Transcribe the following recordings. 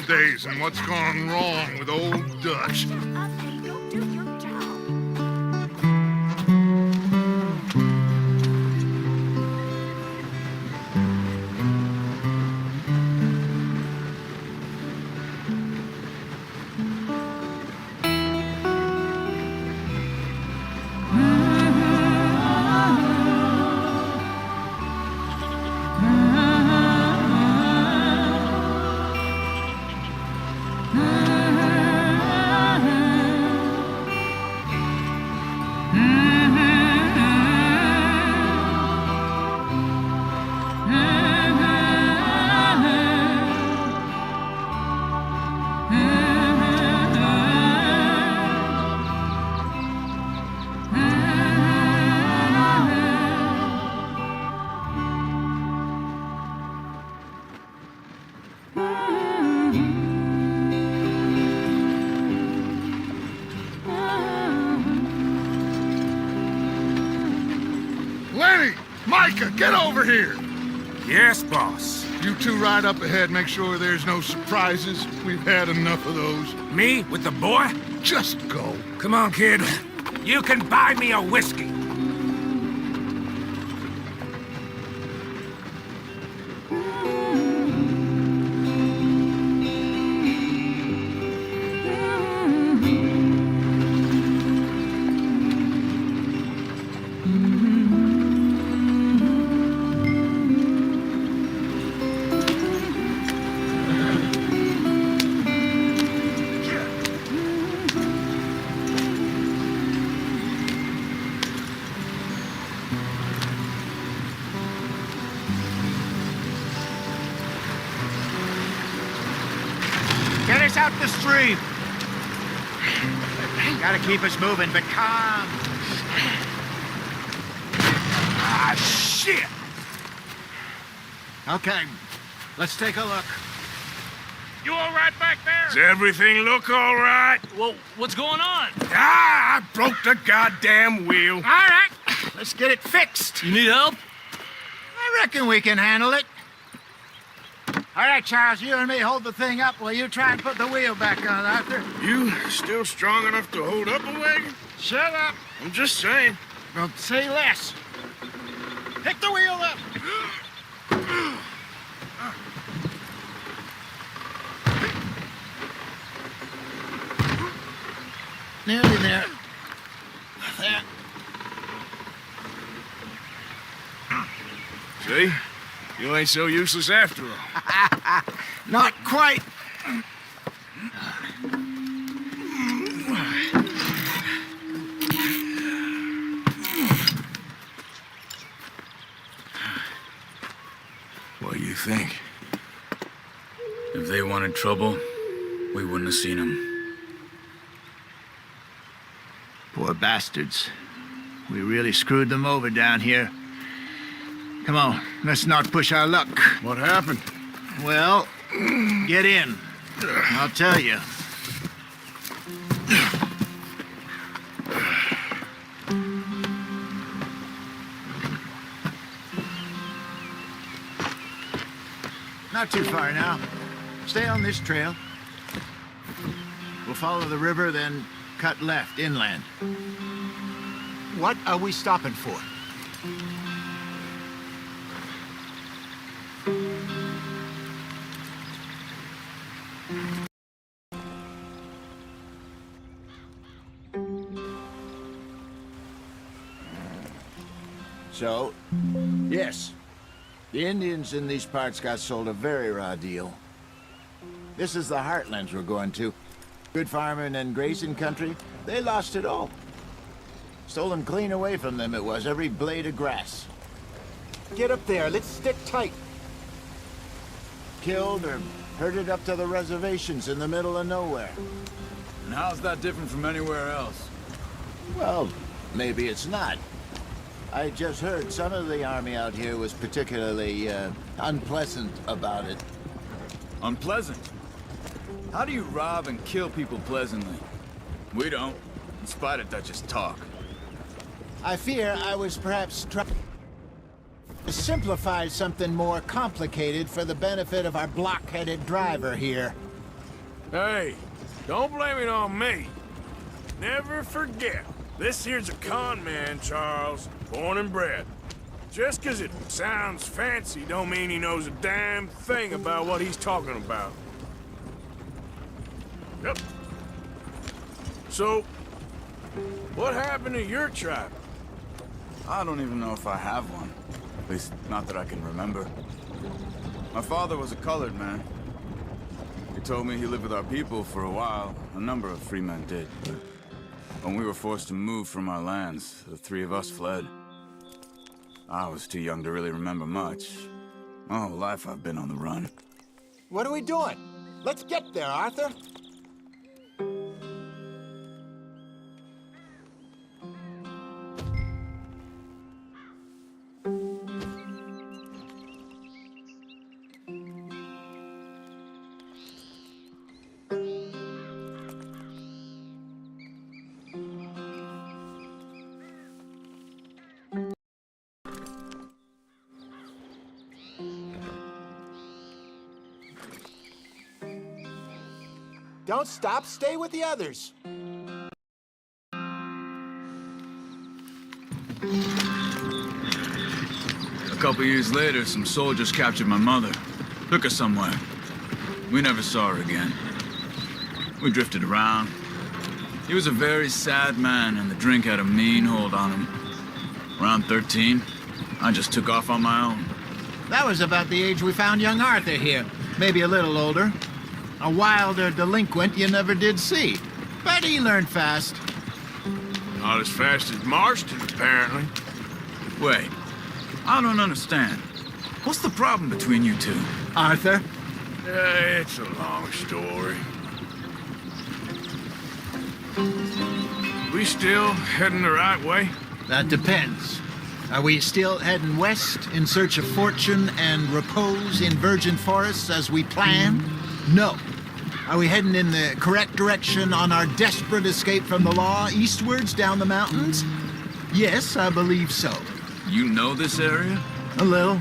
old days and what's gone wrong with old Dutch. You'll do your job. Lenny! Micah, get over here! Yes, boss. You two ride up ahead, make sure there's no surprises. We've had enough of those. Me with the boy? Just go. Come on, kid. You can buy me a whiskey. Get us out the stream. Gotta keep us moving, but calm. Ah, shit! Okay, let's take a look. You all right back there? Does everything look all right? Well, what's going on? Ah, I broke the goddamn wheel. All right, let's get it fixed. You need help? I reckon we can handle it. All right, Charles, you and me hold the thing up while you try and put the wheel back on, Arthur. You still strong enough to hold up a wagon? Shut up. I'm just saying. Don't say less. Pick the wheel up. Nearly there. There. See? You ain't so useless after all. Not quite. What do you think? If they wanted trouble, we wouldn't have seen them. Poor bastards. We really screwed them over down here. Come on, let's not push our luck. What happened? Well, get in. I'll tell you. Not too far now. Stay on this trail. We'll follow the river, then cut left inland. What are we stopping for? So, yes, the Indians in these parts got sold a very raw deal. This is the heartlands we're going to. Good farming and grazing country, they lost it all. Stolen clean away from them it was, every blade of grass. Get up there, let's stick tight. Killed or herded up to the reservations in the middle of nowhere. And how's that different from anywhere else? Well, maybe it's not. I just heard some of the army out here was particularly, unpleasant about it. Unpleasant? How do you rob and kill people pleasantly? We don't, in spite of Dutch's talk. I fear I was perhaps trying to simplify something more complicated for the benefit of our block-headed driver here. Hey, don't blame it on me. Never forget, this here's a con man, Charles, born and bred. Just 'cause it sounds fancy don't mean he knows a damn thing about what he's talking about. Yep. So, what happened to your tribe? I don't even know if I have one. At least, not that I can remember. My father was a colored man. He told me he lived with our people for a while. A number of free men did. But when we were forced to move from our lands, the three of us fled. I was too young to really remember much. My whole life I've been on the run. What are we doing? Let's get there, Arthur. Don't stop, stay with the others. A couple years later, some soldiers captured my mother. Took her somewhere. We never saw her again. We drifted around. He was a very sad man, and the drink had a mean hold on him. Around 13, I just took off on my own. That was about the age we found young Arthur here. Maybe a little older. A wilder delinquent you never did see. But he learned fast. Not as fast as Marston, apparently. Wait, I don't understand. What's the problem between you two? Arthur? It's a long story. We still heading the right way? That depends. Are we still heading west in search of fortune and repose in virgin forests as we planned? No. Are we heading in the correct direction on our desperate escape from the law eastwards down the mountains? Yes, I believe so. You know this area? A little.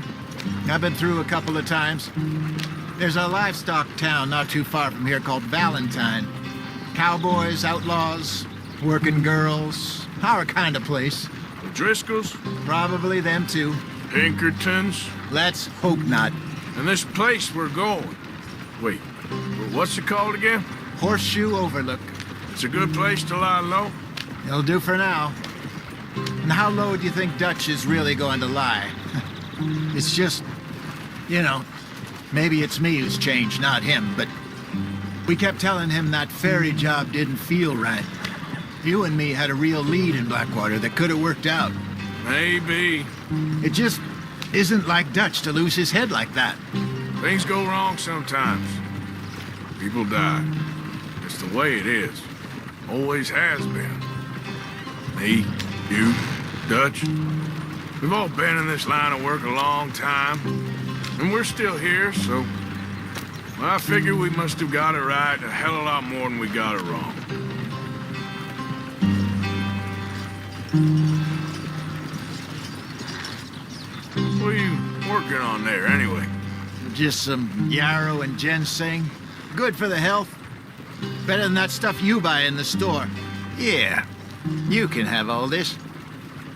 I've been through a couple of times. There's a livestock town not too far from here called Valentine. Cowboys, outlaws, working girls, our kind of place. The Driscolls? Probably them too. Pinkertons? Let's hope not. And this place we're going. Wait, what's it called again? Horseshoe Overlook. It's a good place to lie low? It'll do for now. And how low do you think Dutch is really going to lie? It's just, you know, maybe it's me who's changed, not him, but we kept telling him that ferry job didn't feel right. You and me had a real lead in Blackwater that could have worked out. Maybe. It just isn't like Dutch to lose his head like that. Things go wrong sometimes. People die. It's the way it is. Always has been. Me, you, Dutch. We've all been in this line of work a long time. And we're still here, so... well, I figure we must have got it right a hell of a lot more than we got it wrong. What are you working on there, anyway? Just some yarrow and ginseng. Good for the health. Better than that stuff you buy in the store. Yeah, you can have all this.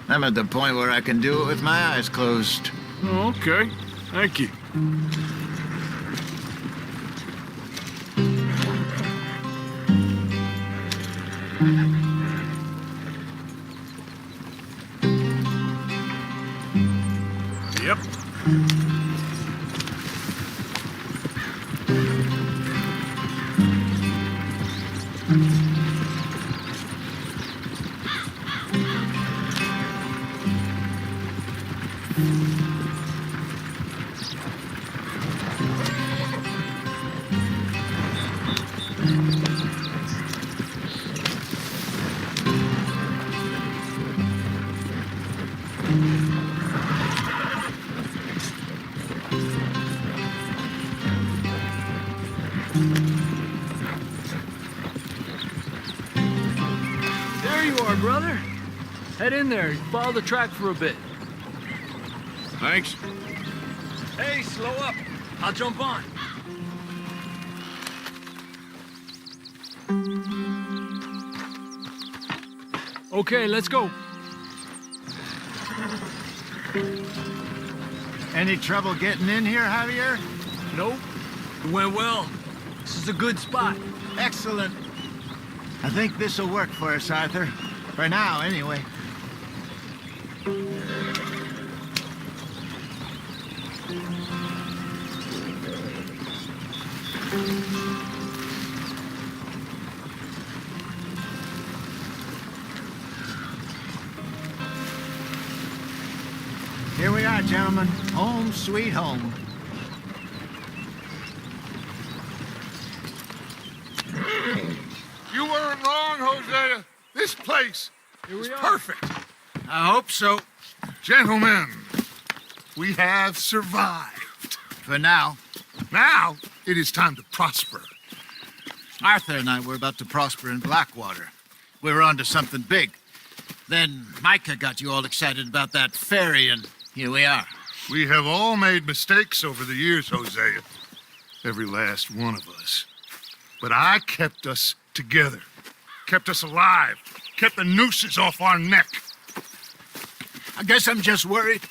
I'm at the point where I can do it with my eyes closed. Oh, okay. Thank you. Yep. There you are, brother. Head in there and follow the track for a bit. Thanks. Hey, slow up. I'll jump on. Okay, let's go. Any trouble getting in here, Javier? Nope. It went well. This is a good spot. Excellent. I think this'll work for us, Arthur. For now, anyway. Here we are, gentlemen. Home sweet home. You weren't wrong, Hosea. This place is perfect. I hope so. Gentlemen, we have survived. For now. Now, it is time to prosper. Arthur and I were about to prosper in Blackwater. We were onto something big. Then Micah got you all excited about that ferry, and here we are. We have all made mistakes over the years, Hosea. Every last one of us. But I kept us together. Kept us alive. Kept the nooses off our neck. I guess I'm just worried.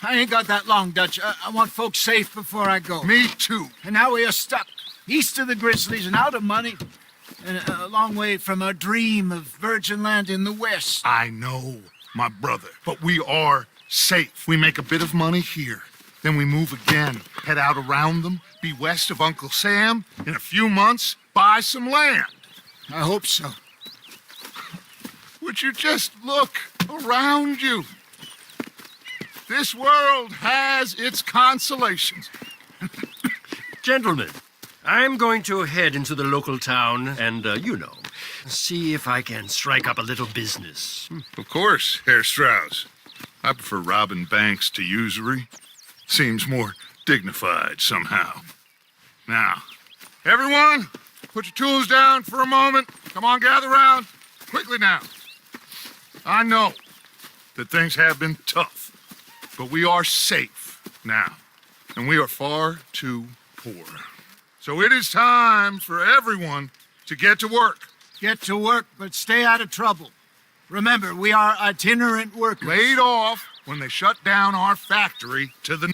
I ain't got that long, Dutch. I want folks safe before I go. Me too. And now we are stuck, east of the Grizzlies and out of money, and a long way from our dream of virgin land in the west. I know, my brother. But we are safe. We make a bit of money here. Then we move again, head out around them, be west of Uncle Sam. In a few months, buy some land. I hope so. Would you just look around you? This world has its consolations. Gentlemen, I'm going to head into the local town and, see if I can strike up a little business. Of course, Herr Strauss. I prefer robbing banks to usury. Seems more dignified somehow. Now, everyone, put your tools down for a moment. Come on, gather round. Quickly now. I know that things have been tough, but we are safe now, and we are far too poor. So it is time for everyone to get to work. Get to work, but stay out of trouble. Remember, we are itinerant workers. Laid off when they shut down our factory to the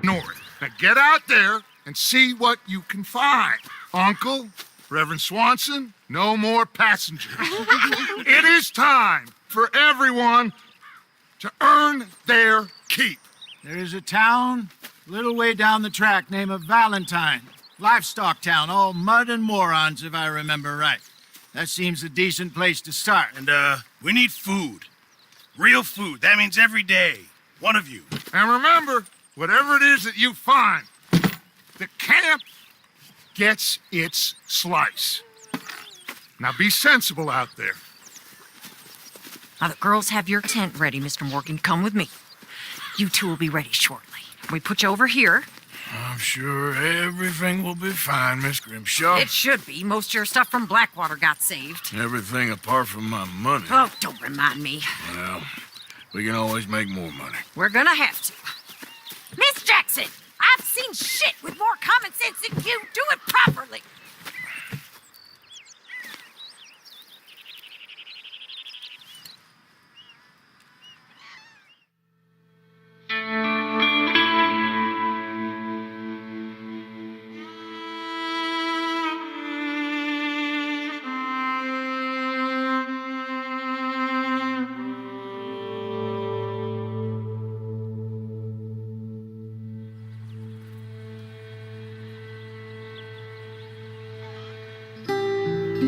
north. Now get out there and see what you can find. Uncle, Reverend Swanson, no more passengers. It is time for everyone to earn their keep. There is a town a little way down the track named Valentine. Livestock town, all mud and morons, if I remember right. That seems a decent place to start. And, we need food. Real food. That means every day. One of you. And remember, whatever it is that you find, the camp gets its slice. Now be sensible out there. Now the girls have your tent ready, Mr. Morgan. Come with me. You two will be ready shortly. We put you over here. I'm sure everything will be fine, Miss Grimshaw. It should be. Most of your stuff from Blackwater got saved. Everything apart from my money. Oh, don't remind me. Well, we can always make more money. We're gonna have to. Miss Jackson, I've seen shit with more common sense than you. Do it properly.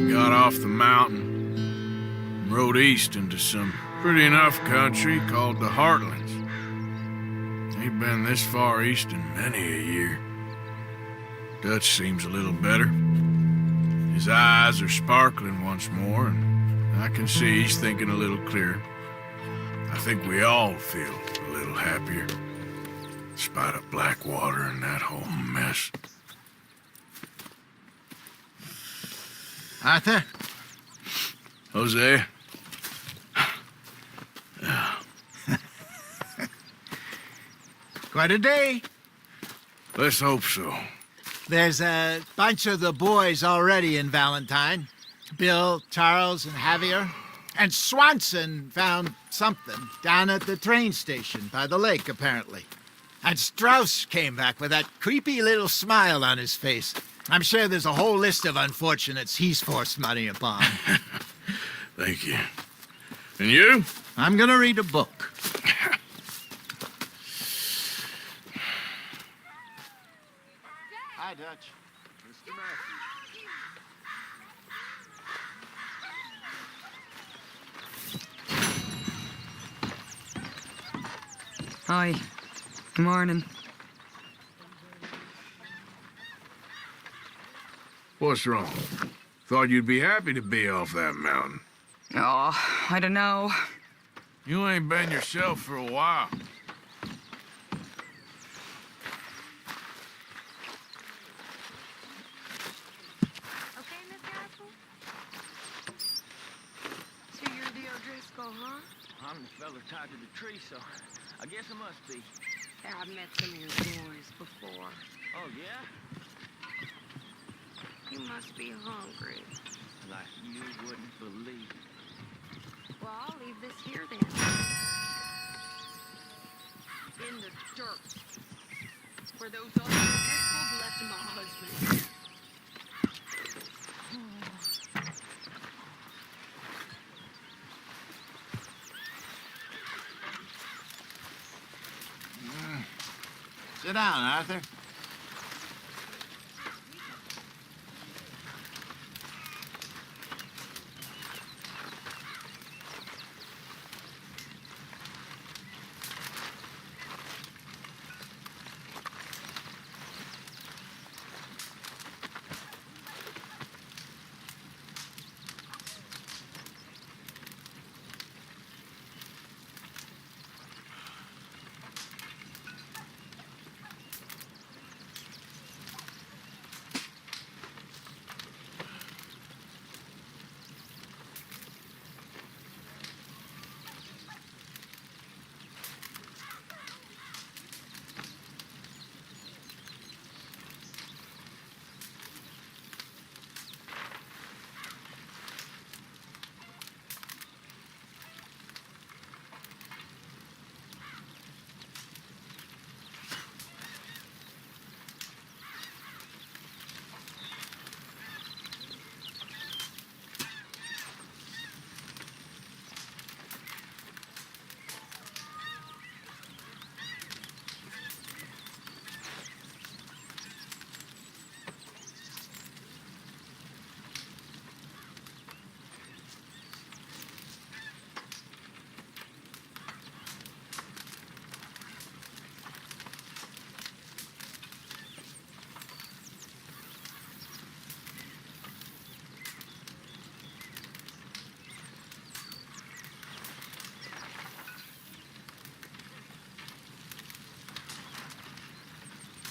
Got off the mountain and rode east into some pretty enough country called the Heartlands. Ain't been this far east in many a year. Dutch seems a little better. His eyes are sparkling once more, and I can see he's thinking a little clearer. I think we all feel a little happier, in spite of Blackwater and that whole mess. Arthur? Jose? Quite a day. Let's hope so. There's a bunch of the boys already in Valentine. Bill, Charles, and Javier. And Swanson found something down at the train station by the lake, apparently. And Strauss came back with that creepy little smile on his face. I'm sure there's a whole list of unfortunates he's forced money upon. Thank you. And you? I'm gonna read a book. Hi, Dutch. Mr. Matthews. Hi. Good morning. What's wrong? Thought you'd be happy to be off that mountain. Oh, I don't know. You ain't been yourself for a while. Okay, Miss Castle? So you're the O'Driscoll, huh? I'm the fella tied to the tree, so I guess I must be. Yeah, I've met some of your boys before. Oh, yeah? You must be hungry. Like you wouldn't believe. Well, I'll leave this here then. In the dirt. Where those other O'Driscolls left my husband. Sit down, Arthur.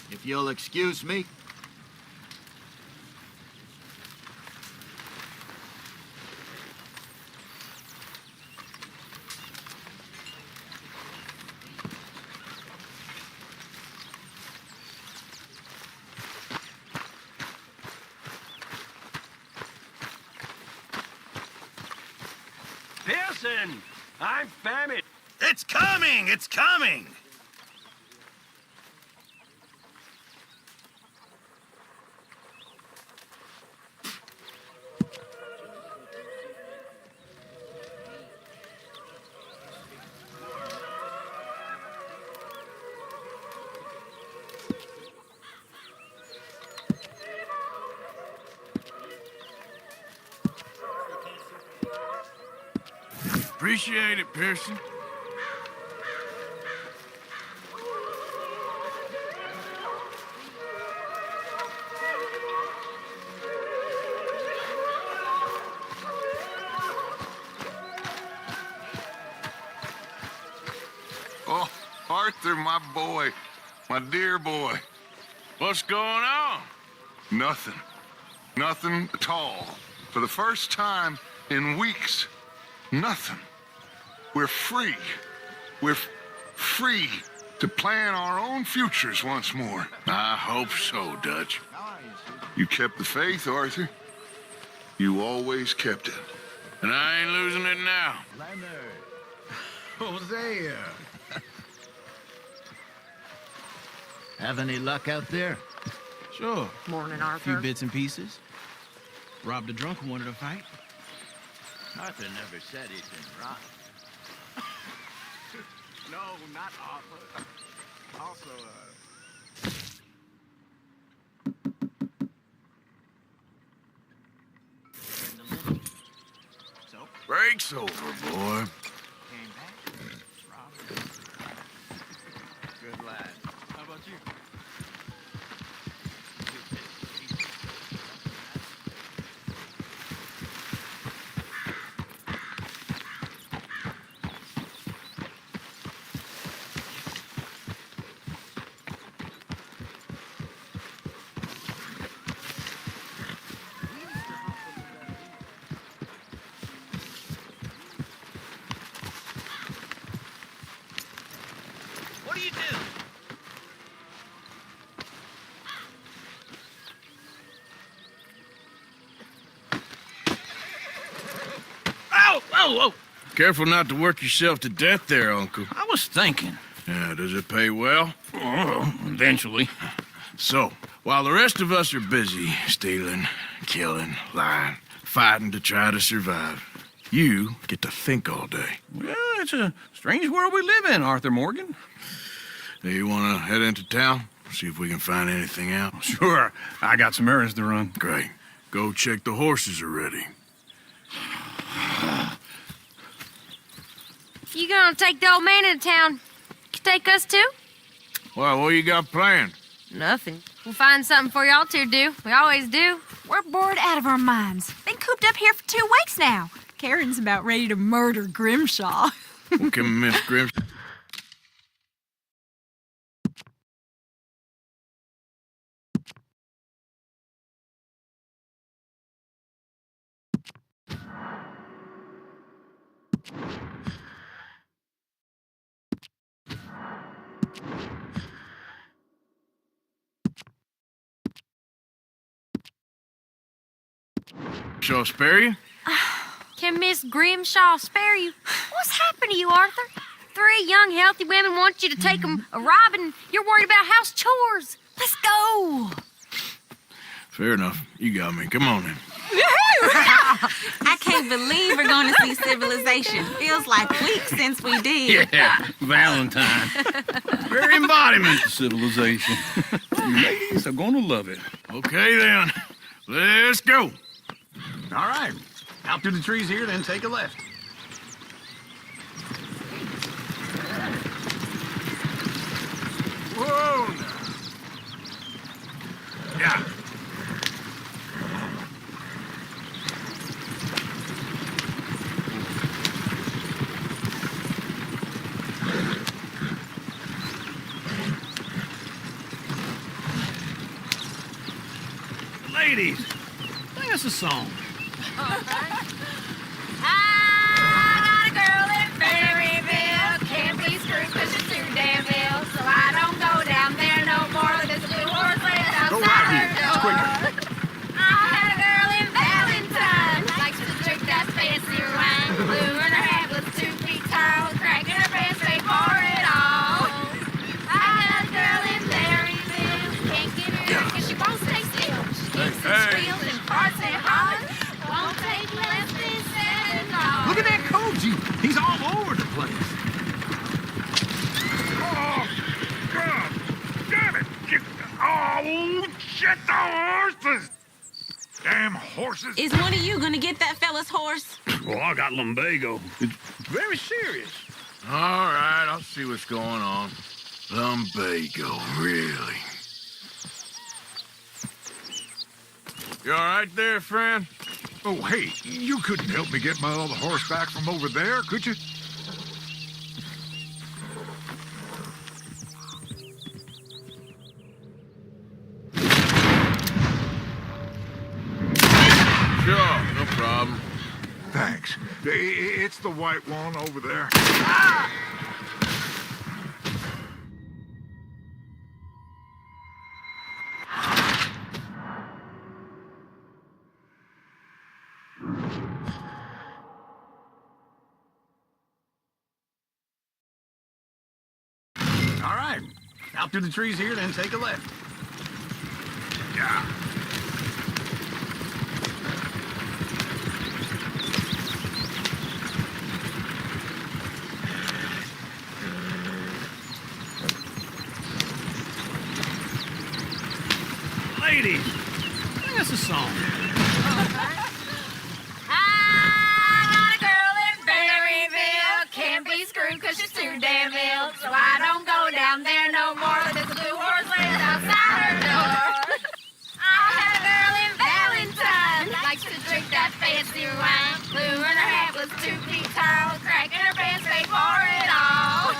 If you'll excuse me. Pearson! I'm famished. It's coming! It's coming! Appreciate it, Pearson. Oh, Arthur, my boy. My dear boy. What's going on? Nothing. Nothing at all. For the first time in weeks, nothing. We're free. We're free to plan our own futures once more. I hope so, Dutch. You kept the faith, Arthur. You always kept it. And I ain't losing it now. Hosea. Have any luck out there? Sure. Morning, A few Arthur. bits and pieces. Robbed a drunk who wanted to fight. Arthur never said he'd been robbed. No, not Arthur. Also, Break's over, boy. Came back. Robbed. Good lad. How about you? What do you do? Ow! Oh, oh! Careful not to work yourself to death there, Uncle. I was thinking. Yeah, does it pay well? Oh, eventually. So, while the rest of us are busy stealing, killing, lying, fighting to try to survive, you get to think all day. Well, it's a strange world we live in, Arthur Morgan. Do you want to head into town? See if we can find anything out? Sure. I got some errands to run. Great. Go check the horses are ready. You gonna take the old man into town? Take us too? Well, what you got planned? Nothing. We'll find something for y'all to do. We always do. We're bored out of our minds. Been cooped up here for 2 weeks now. Karen's about ready to murder Grimshaw. What can Miss Grim... Shall I spare you? Can Miss Grimshaw spare you? What's happened to you, Arthur? 3 young, healthy women want you to take them a robbing. You're worried about house chores. Let's go. Fair enough. You got me. Come on then. I can't believe we're going to see civilization. Feels like weeks since we did. Yeah, Valentine. Very embodiment of civilization. You ladies are gonna love it. Okay then. Let's go. All right. Out through the trees here, then take a left. Whoa now. Yeah. Ladies, sing us a song. I got a girl in Berryville. Can't be screwed 'cause she's too damn ill. So I don't go down there no more. There's a blue horse waiting outside her door. I had a girl in Valentine. Likes to drink that fancy wine. Blue in her head was 2 feet tall. Cracking her pants, they pour it all. I had a girl in Berryville. Can't get her in 'cause she won't stay still. She kicks and squeals and farts and hollers. Won't take less than $7. Look at that Koji. He's all over the place. Oh, God! Damn it! Oh, shit, the horses! Damn horses! Is one of you going to get that fella's horse? Well, I got lumbago. It's very serious. All right, I'll see what's going on. Lumbago, really? You all right there, friend? Oh, hey, you couldn't help me get my other horse back from over there, could you? Sure, no problem. Thanks. It's the white one over there. right. Out through the trees here, then take a left. Yeah. Ladies, sing us a song. I got a girl in Berryville. Can't be screwed 'cause she's too damn ill. So I don't go down there no more. There's a blue horse laying outside her door. I had a girl in Valentine. Likes to drink that fancy wine. Blue in her hat was 2 feet tall. Crack in her pants, paid for it all.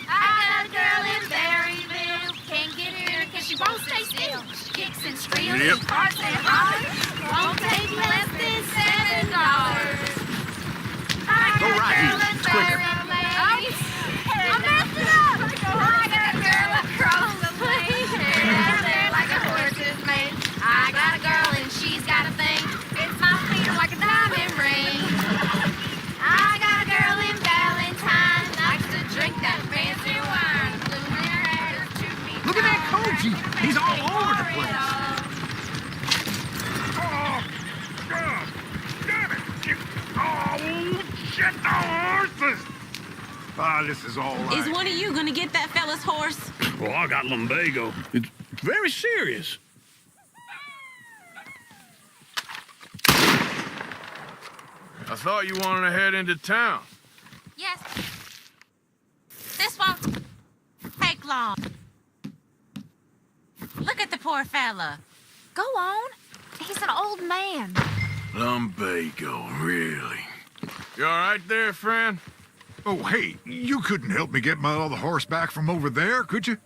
I got a girl in Berryville. Can't get her 'cause she won't stay still. She kicks and squeals Yep. and barks and hollers. Won't take less than $7. Go right here. It's quicker. I messed it up. I got a girl across the plain. There like a horse's mane. I got a girl and she's got a thing. It's my finger like a diamond ring. I got a girl in Valentine. Likes to drink that fancy wine. Blue in her hair, 2 feet Look at that tall. coach. He's all over the place. Oh, God. Damn it. Oh, shit, the horses. Ah, this is all right. Is one of you gonna get that fella's horse? Well, I got lumbago. It's very serious. I thought you wanted to head into town. Yes. This won't take long. Look at the poor fella. Go on. He's an old man. Lumbago, really? You all right there, friend? Oh, hey, you couldn't help me get my other horse back from over there, could you?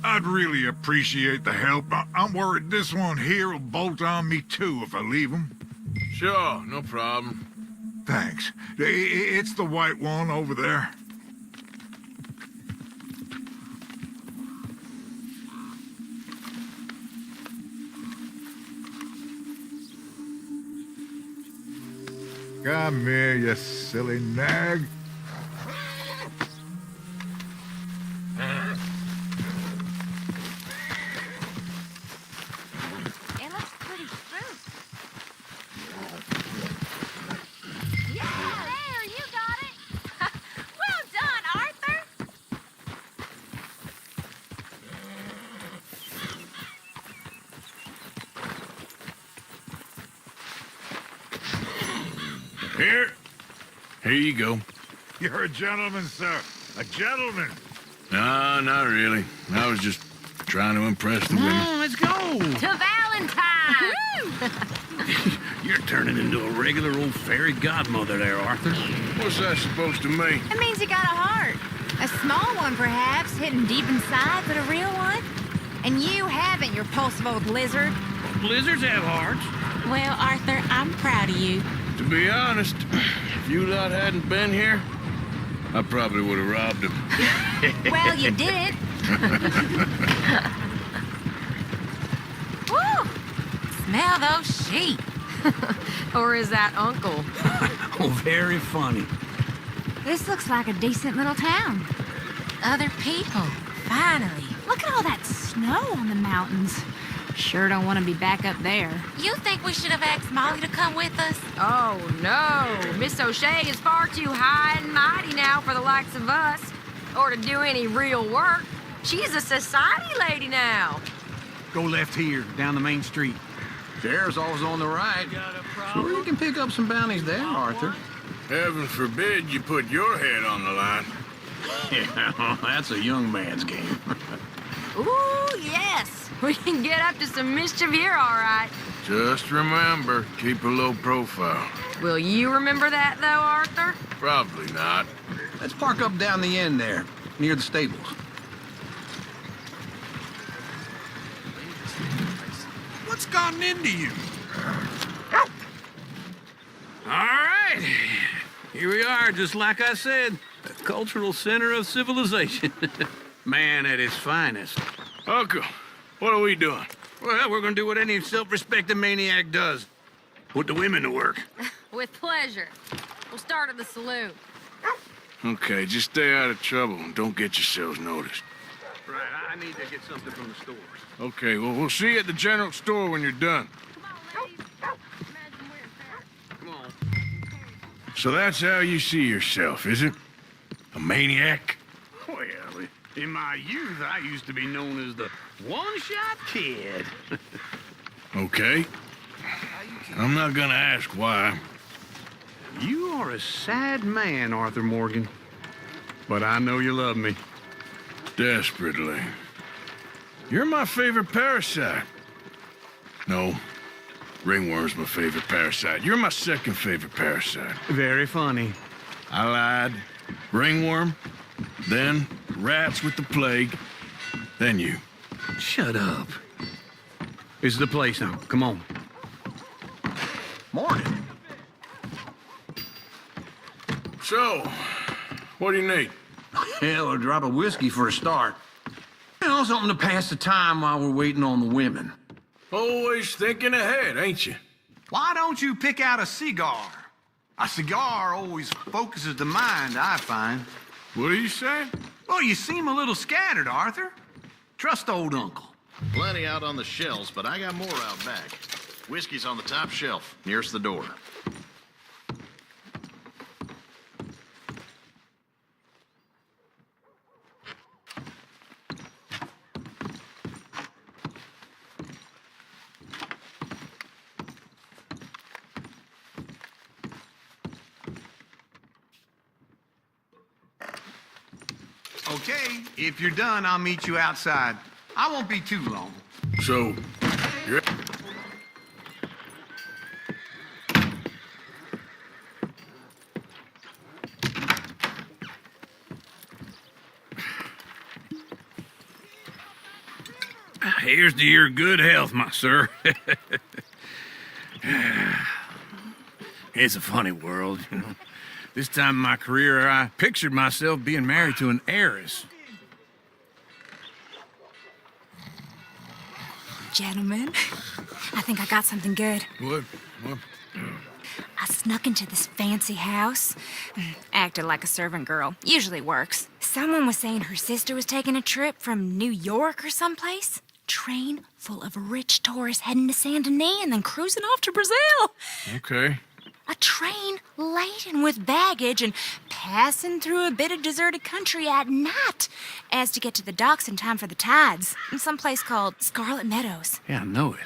I'd really appreciate the help. I'm worried this one here will bolt on me too if I leave him. Sure, no problem. Thanks. It's the white one over there. Come here, you silly nag. It looks pretty smooth. Yeah, there, you got it. Well done, Arthur. Here you go. You're a gentleman, sir. A gentleman. No, not really. I was just trying to impress the women. Let's go. To Valentine. You're turning into a regular old fairy godmother there, Arthur. What's that supposed to mean? It means you got a heart. A small one, perhaps, hidden deep inside, but a real one. And you haven't, you repulsive old lizard. Blizzards have hearts. Well, Arthur, I'm proud of you. To be honest, if you lot hadn't been here, I probably would have robbed him. Well, you did. Woo! Smell those sheep. Or is that Uncle? Oh, very funny. This looks like a decent little town. Other people. Finally. Look at all that snow on the mountains. Sure don't want to be back up there. You think we should have asked Molly to come with us? Oh, no. Miss O'Shea is far too high and mighty now for the likes of us. Or to do any real work. She's a society lady now. Go left here, down the main street. Sheriff's always on the right. Sure, you can pick up some bounties there, Arthur. Heaven forbid you put your head on the line. Yeah, that's a young man's game. Ooh, yes. We can get up to some mischief here, all right. Just remember, keep a low profile. Will you remember that, though, Arthur? Probably not. Let's park up down the end there, near the stables. What's gotten into you? All right. Here we are, just like I said. The cultural center of civilization. Man at his finest. Uncle, what are we doing? Well, we're gonna do what any self-respecting maniac does. Put the women to work. With pleasure. We'll start at the saloon. Okay, just stay out of trouble and don't get yourselves noticed. Right, I need to get something from the stores. Okay, well, we'll see you at the general store when you're done. Come on. So that's how you see yourself, is it? A maniac? Well, in my youth, I used to be known as the one-shot kid. Okay. I'm not gonna ask why. You are a sad man, Arthur Morgan. But I know you love me. Desperately. You're my favorite parasite. No, ringworm's my favorite parasite. You're my second favorite parasite. Very funny. I lied. Ringworm, then rats with the plague, then you. Shut up. This is the place now. Come on. Morning. So, what do you need? Hell, a drop of whiskey for a start. You know, something to pass the time while we're waiting on the women. Always thinking ahead, ain't you? Why don't you pick out a cigar? A cigar always focuses the mind, I find. What are you saying? Well, you seem a little scattered, Arthur. Trust old Uncle. Plenty out on the shelves, but I got more out back. Whiskey's on the top shelf, nearest the door. Okay, if you're done, I'll meet you outside. I won't be too long. So, you're... Here's to your good health, my sir. It's a funny world, you know. This time in my career, I pictured myself being married to an heiress. Gentlemen, I think I got something good. What? I snuck into this fancy house, acted like a servant girl. Usually works. Someone was saying her sister was taking a trip from New York or someplace. Train full of rich tourists heading to Saint Denis and then cruising off to Brazil. Okay. A train laden with baggage and passing through a bit of deserted country at night as to get to the docks in time for the tides in some place called Scarlet Meadows. Yeah, I know it.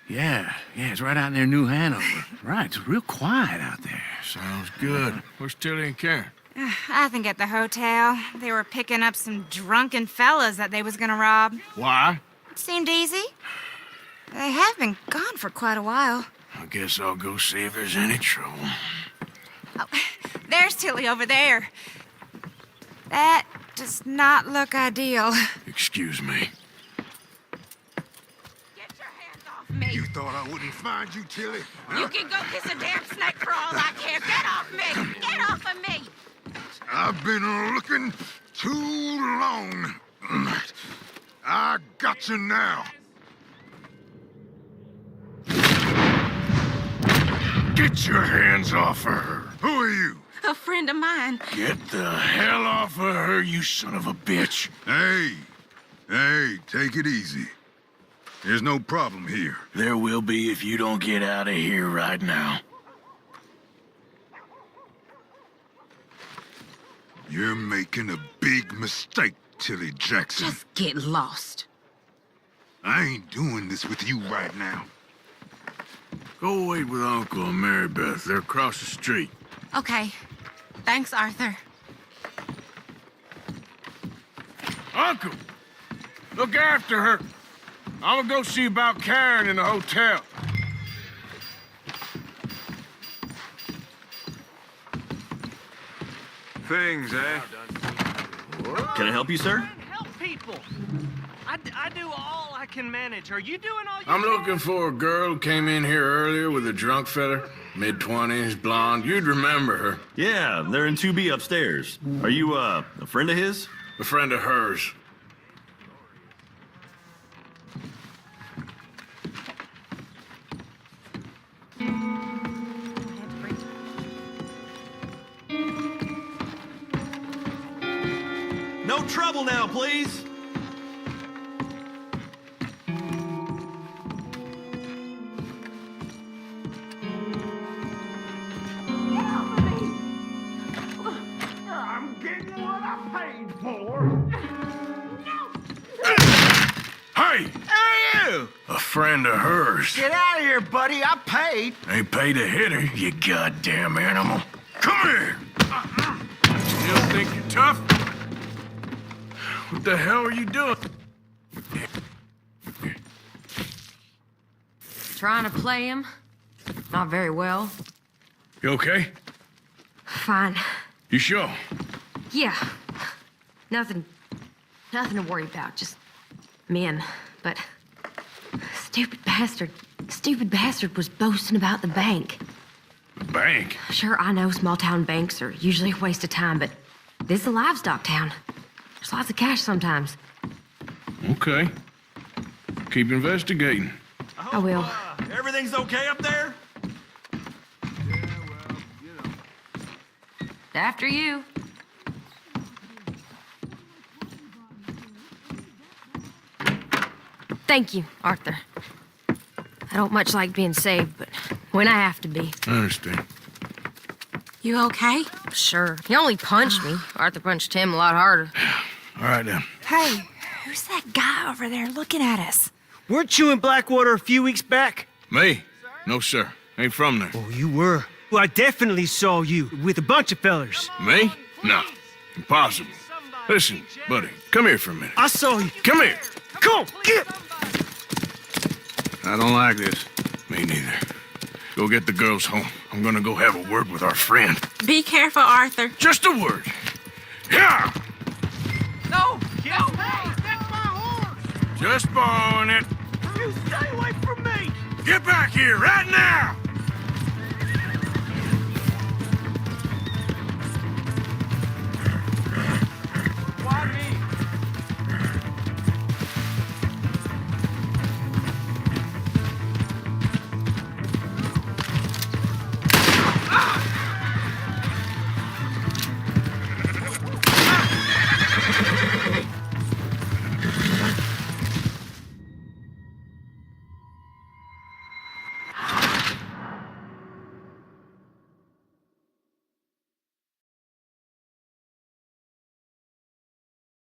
Yeah, it's right out near New Hanover. Right, it's real quiet out there. Sounds good. Where's Tilly and Karen? I think at the hotel. They were picking up some drunken fellas that they was gonna rob. Why? Seemed easy. They have been gone for quite a while. I guess I'll go see if there's any trouble. Oh, there's Tilly over there. That does not look ideal. Excuse me. Me. You thought I wouldn't find you, Tilly? You can go kiss a damn snake for all I care. Get off me! Get off of me! I've been looking too long. I got you now. Get your hands off her. Who are you? A friend of mine. Get the hell off of her, you son of a bitch. Hey, take it easy. There's no problem here. There will be if you don't get out of here right now. You're making a big mistake, Tilly Jackson. Just get lost. I ain't doing this with you right now. Go wait with Uncle and Mary Beth. They're across the street. Okay. Thanks, Arthur. Uncle! Look after her. I'm gonna go see about Karen in the hotel. Things, eh? Can I help you, sir? Help people. I do all I can manage. Are you doing all you I'm can? looking for a girl who came in here earlier with a drunk fella. Mid-20s, blonde. You'd remember her. Yeah, they're in 2B upstairs. Are you, a friend of his? A friend of hers. No trouble now, please. I'm getting what I paid for. Hey! Who are you? A friend of hers. Get out of here, buddy. I paid. Ain't paid to hit her, you goddamn animal. Come here! Still think you're tough? What the hell are you doing? Trying to play him. Not very well. You okay? Fine. You sure? Yeah. Nothing to worry about. Just men. But stupid bastard was boasting about the bank. Bank? Sure, I know small town banks are usually a waste of time, but this is a livestock town. There's lots of cash sometimes. Okay. Keep investigating. I will. Everything's okay up there? After you. Thank you, Arthur. I don't much like being saved, but when I have to be. I understand. You okay? Sure. He only punched me. Arthur punched him a lot harder. All right, then. Hey, who's that guy over there looking at us? Weren't you in Blackwater a few weeks back? Me? No, sir. Ain't from there. Oh, you were. Well, I definitely saw you with a bunch of fellers. Me? No. Impossible. Listen, buddy, come here for a minute. I saw you. Come here. Come on, get! I don't like this. Me neither. Go get the girls home. I'm gonna go have a word with our friend. Be careful, Arthur. Just a word. Yeah! No! No! Hey, that's my horse! Just borrowing it. You stay away from me! Get back here right now!